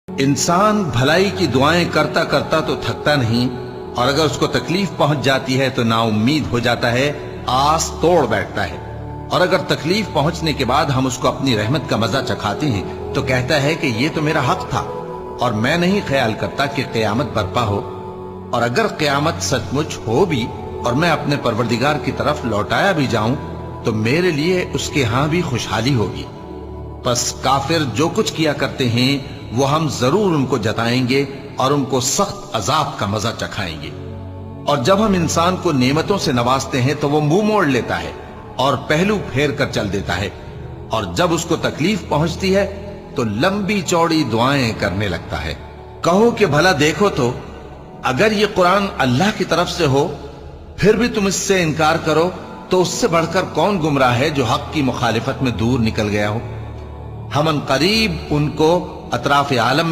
انسان بھلائی کی دعائیں کرتا کرتا تو تھکتا نہیں، اور اگر اس کو تکلیف پہنچ جاتی ہے تو نا امید ہو جاتا ہے، آس توڑ بیٹھتا ہے۔ اور اگر تکلیف پہنچنے کے بعد ہم اس کو اپنی رحمت کا مزہ چکھاتے ہیں تو کہتا ہے کہ یہ تو میرا حق تھا، اور میں نہیں خیال کرتا کہ قیامت برپا ہو۔ اور اگر قیامت سچ مچ ہو بھی اور میں اپنے پروردگار کی طرف لوٹایا بھی جاؤں تو میرے لیے اس کے ہاں بھی خوشحالی ہوگی۔ پس کافر جو کچھ کیا کرتے ہیں وہ ہم ضرور ان کو جتائیں گے اور ان کو سخت عذاب کا مزہ چکھائیں گے۔ اور جب ہم انسان کو نعمتوں سے نوازتے ہیں تو وہ منہ موڑ لیتا ہے اور پہلو پھیر کر چل دیتا ہے، اور جب اس کو تکلیف پہنچتی ہے تو لمبی چوڑی دعائیں کرنے لگتا ہے۔ کہو کہ بھلا دیکھو تو اگر یہ قرآن اللہ کی طرف سے ہو پھر بھی تم اس سے انکار کرو تو اس سے بڑھ کر کون گمراہ ہے جو حق کی مخالفت میں دور نکل گیا ہو۔ ہم ان قریب ان کو اطراف عالم